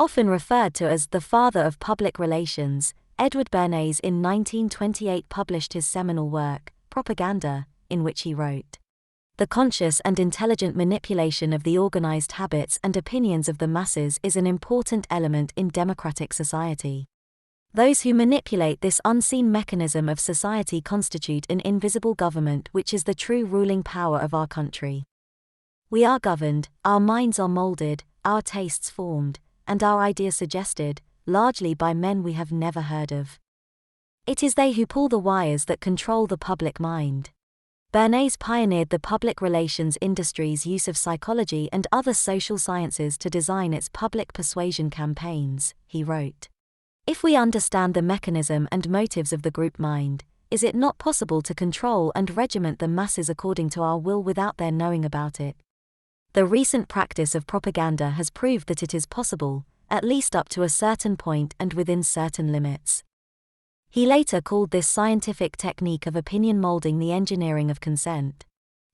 Often referred to as the father of public relations, Edward Bernays in 1928 published his seminal work, Propaganda, in which he wrote, "The conscious and intelligent manipulation of the organized habits and opinions of the masses is an important element in democratic society. Those who manipulate this unseen mechanism of society constitute an invisible government which is the true ruling power of our country. We are governed, our minds are molded, our tastes formed, and our ideas suggested, largely by men we have never heard of. It is they who pull the wires that control the public mind." Bernays pioneered the public relations industry's use of psychology and other social sciences to design its public persuasion campaigns. He wrote, "If we understand the mechanism and motives of the group mind, is it not possible to control and regiment the masses according to our will without their knowing about it? The recent practice of propaganda has proved that it is possible, at least up to a certain point and within certain limits." He later called this scientific technique of opinion molding the engineering of consent.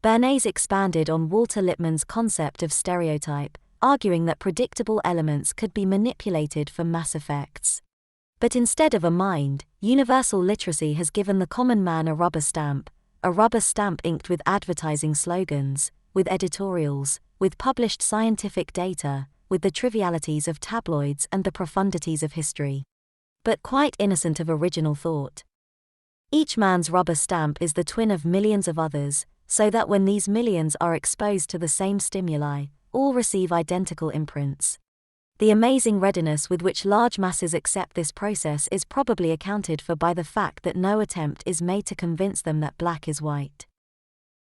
Bernays expanded on Walter Lippmann's concept of stereotype, arguing that predictable elements could be manipulated for mass effects. But instead of a mind, universal literacy has given the common man a rubber stamp inked with advertising slogans, with editorials, with published scientific data, with the trivialities of tabloids and the profundities of history. But quite innocent of original thought. Each man's rubber stamp is the twin of millions of others, so that when these millions are exposed to the same stimuli, all receive identical imprints. The amazing readiness with which large masses accept this process is probably accounted for by the fact that no attempt is made to convince them that black is white.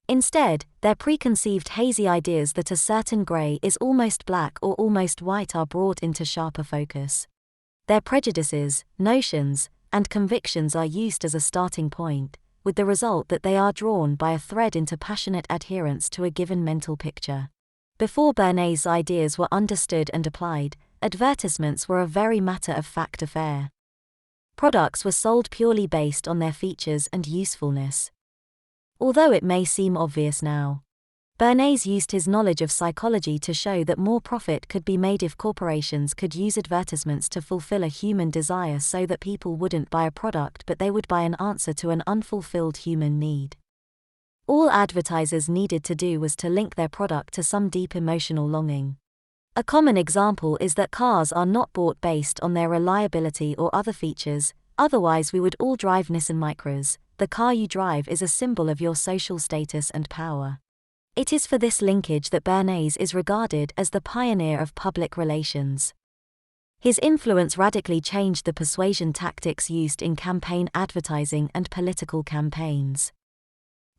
Instead, their preconceived hazy ideas that a certain grey is almost black or almost white are brought into sharper focus. Their prejudices, notions, and convictions are used as a starting point, with the result that they are drawn by a thread into passionate adherence to a given mental picture. Before Bernays' ideas were understood and applied, advertisements were a very matter-of-fact affair. Products were sold purely based on their features and usefulness. Although it may seem obvious now, Bernays used his knowledge of psychology to show that more profit could be made if corporations could use advertisements to fulfill a human desire so that people wouldn't buy a product but they would buy an answer to an unfulfilled human need. All advertisers needed to do was to link their product to some deep emotional longing. A common example is that cars are not bought based on their reliability or other features, otherwise we would all drive Nissan Micras. The car you drive is a symbol of your social status and power. It is for this linkage that Bernays is regarded as the pioneer of public relations. His influence radically changed the persuasion tactics used in campaign advertising and political campaigns.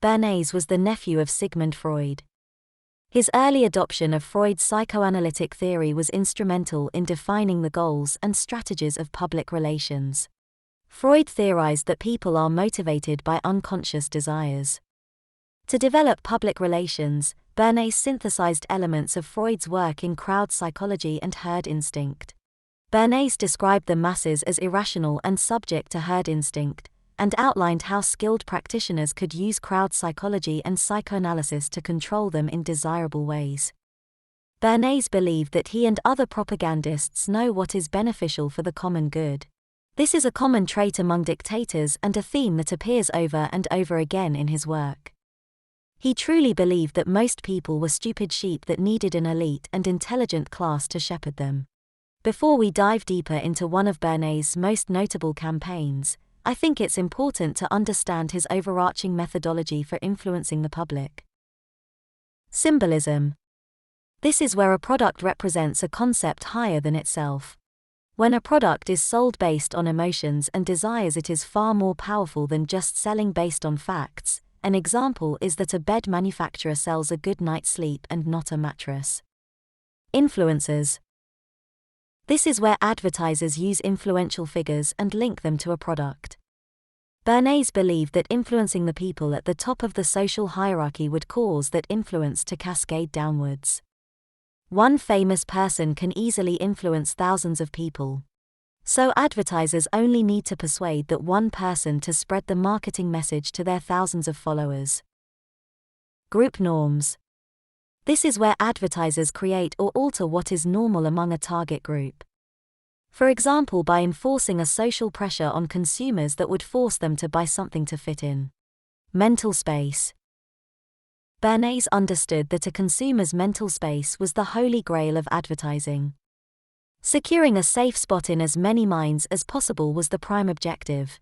Bernays was the nephew of Sigmund Freud. His early adoption of Freud's psychoanalytic theory was instrumental in defining the goals and strategies of public relations. Freud theorized that people are motivated by unconscious desires. To develop public relations, Bernays synthesized elements of Freud's work in crowd psychology and herd instinct. Bernays described the masses as irrational and subject to herd instinct, and outlined how skilled practitioners could use crowd psychology and psychoanalysis to control them in desirable ways. Bernays believed that he and other propagandists know what is beneficial for the common good. This is a common trait among dictators and a theme that appears over and over again in his work. He truly believed that most people were stupid sheep that needed an elite and intelligent class to shepherd them. Before we dive deeper into one of Bernays' most notable campaigns, I think it's important to understand his overarching methodology for influencing the public. Symbolism. This is where a product represents a concept higher than itself. When a product is sold based on emotions and desires, it is far more powerful than just selling based on facts. An example is that a bed manufacturer sells a good night's sleep and not a mattress. Influencers. This is where advertisers use influential figures and link them to a product. Bernays believed that influencing the people at the top of the social hierarchy would cause that influence to cascade downwards. One famous person can easily influence thousands of people. So advertisers only need to persuade that one person to spread the marketing message to their thousands of followers. Group norms. This is where advertisers create or alter what is normal among a target group. For example, by enforcing a social pressure on consumers that would force them to buy something to fit in. Mental space. Bernays understood that a consumer's mental space was the holy grail of advertising. Securing a safe spot in as many minds as possible was the prime objective.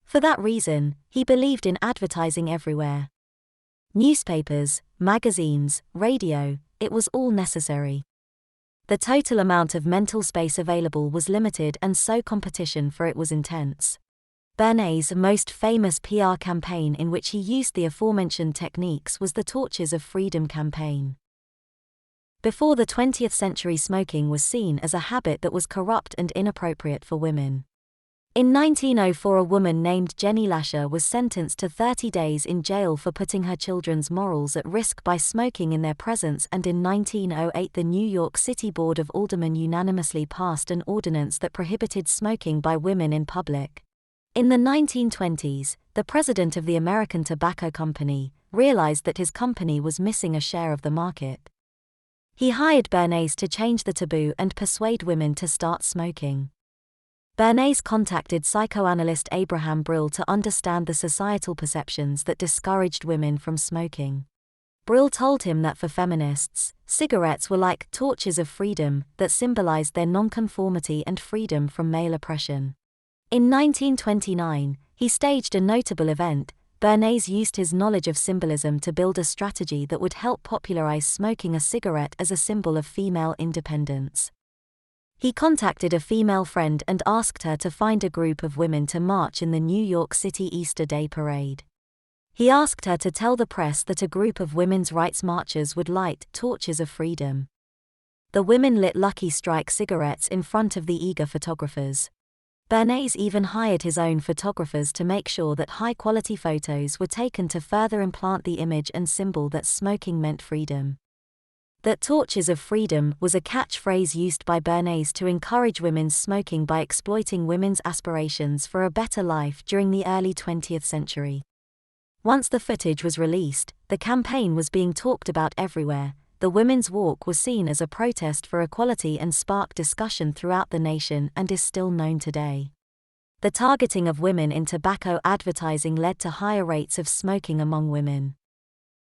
For that reason, he believed in advertising everywhere. Newspapers, magazines, radio, it was all necessary. The total amount of mental space available was limited, and so competition for it was intense. Bernays' most famous PR campaign in which he used the aforementioned techniques was the Torches of Freedom campaign. Before the 20th century, smoking was seen as a habit that was corrupt and inappropriate for women. In 1904, a woman named Jenny Lasher was sentenced to 30 days in jail for putting her children's morals at risk by smoking in their presence, and in 1908 the New York City Board of Aldermen unanimously passed an ordinance that prohibited smoking by women in public. In the 1920s, the president of the American Tobacco Company realized that his company was missing a share of the market. He hired Bernays to change the taboo and persuade women to start smoking. Bernays contacted psychoanalyst Abraham Brill to understand the societal perceptions that discouraged women from smoking. Brill told him that for feminists, cigarettes were like torches of freedom that symbolized their nonconformity and freedom from male oppression. In 1929, he staged a notable event. Bernays used his knowledge of symbolism to build a strategy that would help popularize smoking a cigarette as a symbol of female independence. He contacted a female friend and asked her to find a group of women to march in the New York City Easter Day Parade. He asked her to tell the press that a group of women's rights marchers would light torches of freedom. The women lit Lucky Strike cigarettes in front of the eager photographers. Bernays even hired his own photographers to make sure that high-quality photos were taken to further implant the image and symbol that smoking meant freedom. That torches of freedom was a catchphrase used by Bernays to encourage women's smoking by exploiting women's aspirations for a better life during the early 20th century. Once the footage was released, the campaign was being talked about everywhere. The Women's Walk was seen as a protest for equality and sparked discussion throughout the nation and is still known today. The targeting of women in tobacco advertising led to higher rates of smoking among women.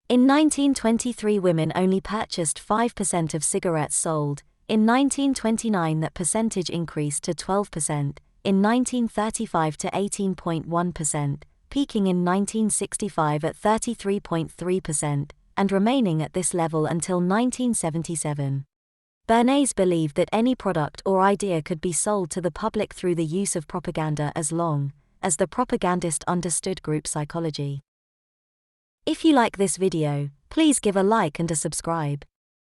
In 1923, women only purchased 5% of cigarettes sold. In 1929, that percentage increased to 12%, in 1935 to 18.1%, peaking in 1965 at 33.3%, and remaining at this level until 1977. Bernays believed that any product or idea could be sold to the public through the use of propaganda as long as the propagandist understood group psychology. If you like this video, please give a like and a subscribe.